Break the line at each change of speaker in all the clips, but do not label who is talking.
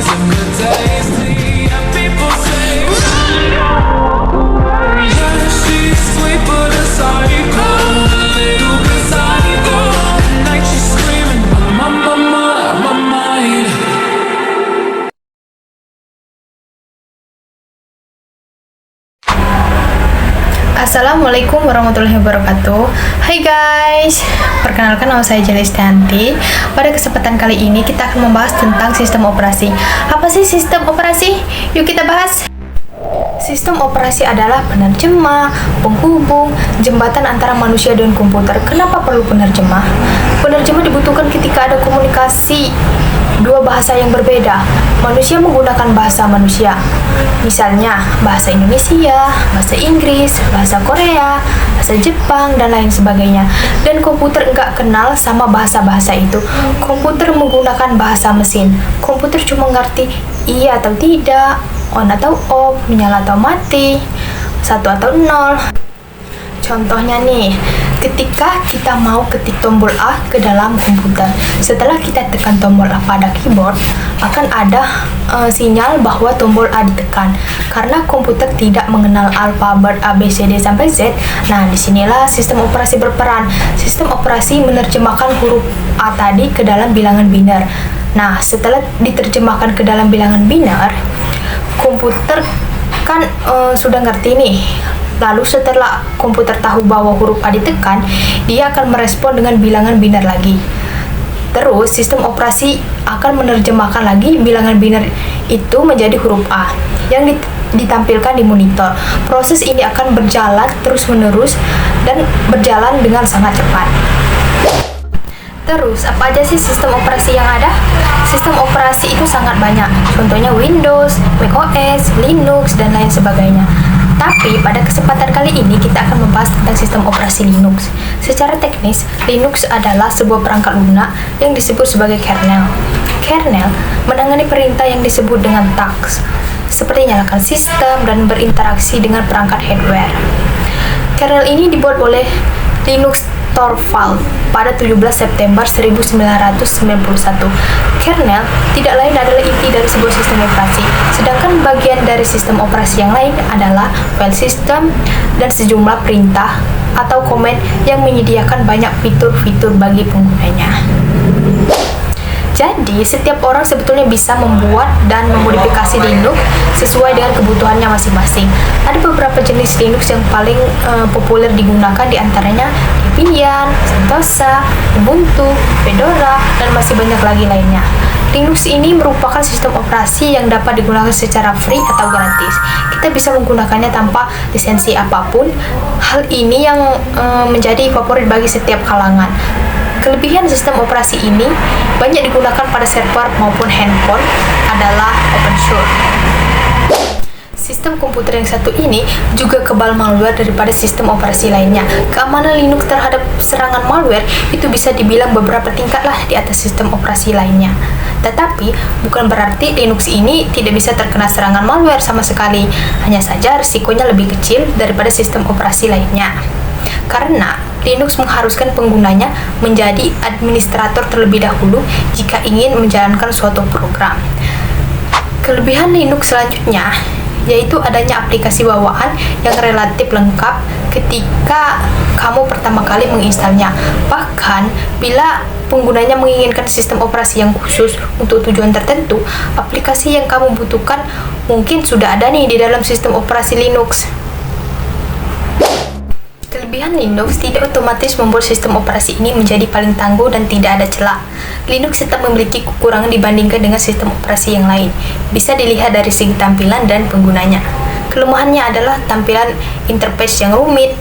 some good taste. Yeah, people say, yeah, she's sweet but a psycho, a little bit psycho. At night she's screaming, my mind.
Assalamualaikum warahmatullahi wabarakatuh. Hai guys, perkenalkan nama saya Jelistianti. Pada kesempatan kali ini kita akan membahas tentang sistem operasi. Apa sih sistem operasi? Yuk kita bahas. Sistem operasi adalah penerjemah, penghubung, jembatan antara manusia dan komputer. Kenapa perlu penerjemah? Penerjemah dibutuhkan ketika ada komunikasi dua bahasa yang berbeda. Manusia menggunakan bahasa manusia, misalnya bahasa Indonesia, bahasa Inggris, bahasa Korea, bahasa Jepang, dan lain sebagainya. Dan komputer nggak kenal sama bahasa-bahasa itu. Komputer menggunakan bahasa mesin. Komputer cuma ngerti iya atau tidak, on atau off, menyala atau mati, 1 atau 0. Contohnya nih, ketika kita mau ketik tombol A ke dalam komputer, setelah kita tekan tombol A pada keyboard, akan ada sinyal bahwa tombol A ditekan. Karena komputer tidak mengenal alfabet A, B, C, D, sampai Z, nah disinilah sistem operasi berperan. Sistem operasi menerjemahkan huruf A tadi ke dalam bilangan biner. Nah, setelah diterjemahkan ke dalam bilangan biner, komputer kan sudah ngerti nih. Lalu setelah komputer tahu bahwa huruf A ditekan, dia akan merespon dengan bilangan biner lagi. Terus sistem operasi akan menerjemahkan lagi bilangan biner itu menjadi huruf A yang ditampilkan di monitor. Proses ini akan berjalan terus-menerus dan berjalan dengan sangat cepat. Terus, apa aja sih sistem operasi yang ada? Sistem operasi itu sangat banyak. Contohnya Windows, macOS, Linux, dan lain sebagainya. Tapi pada kesempatan kali ini kita akan membahas tentang sistem operasi Linux. Secara teknis, Linux adalah sebuah perangkat lunak yang disebut sebagai kernel. Kernel menangani perintah yang disebut dengan tasks, seperti nyalakan sistem dan berinteraksi dengan perangkat hardware. Kernel ini dibuat oleh Linus Torvalds pada 17 September 1991. Kernel tidak lain adalah inti dari sebuah sistem operasi, sedangkan bagian dari sistem operasi yang lain adalah file system dan sejumlah perintah atau command yang menyediakan banyak fitur-fitur bagi penggunanya. Jadi, setiap orang sebetulnya bisa membuat dan memodifikasi Linux sesuai dengan kebutuhannya masing-masing. Ada beberapa jenis Linux yang paling populer digunakan, diantaranya Debian, Sentosa, Ubuntu, Fedora, dan masih banyak lagi lainnya. Linux ini merupakan sistem operasi yang dapat digunakan secara free atau gratis. Kita bisa menggunakannya tanpa lisensi apapun. Hal ini yang menjadi favorit bagi setiap kalangan. Kelebihan sistem operasi ini banyak digunakan pada server maupun handphone adalah open source. Sistem komputer yang satu ini juga kebal malware daripada sistem operasi lainnya. Keamanan Linux terhadap serangan malware itu bisa dibilang beberapa tingkat lah di atas sistem operasi lainnya. Tetapi bukan berarti Linux ini tidak bisa terkena serangan malware sama sekali. Hanya saja risikonya lebih kecil daripada sistem operasi lainnya. Karena Linux mengharuskan penggunanya menjadi administrator terlebih dahulu jika ingin menjalankan suatu program. Kelebihan Linux selanjutnya yaitu adanya aplikasi bawaan yang relatif lengkap ketika kamu pertama kali menginstalnya. Bahkan bila penggunanya menginginkan sistem operasi yang khusus untuk tujuan tertentu, aplikasi yang kamu butuhkan mungkin sudah ada nih di dalam sistem operasi Linux. Kelebihan Linux tidak otomatis membuat sistem operasi ini menjadi paling tangguh dan tidak ada celah. Linux tetap memiliki kekurangan dibandingkan dengan sistem operasi yang lain. Bisa dilihat dari segi tampilan dan penggunanya. Kelemahannya adalah tampilan interface yang rumit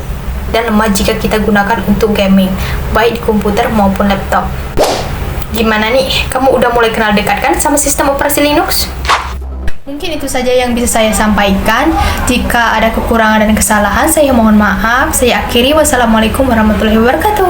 dan lemah jika kita gunakan untuk gaming, baik di komputer maupun laptop. Gimana nih? Kamu udah mulai kenal dekat kan sama sistem operasi Linux? Mungkin itu saja yang bisa saya sampaikan. Jika ada kekurangan dan kesalahan, saya mohon maaf. Saya akhiri. Wassalamualaikum warahmatullahi wabarakatuh.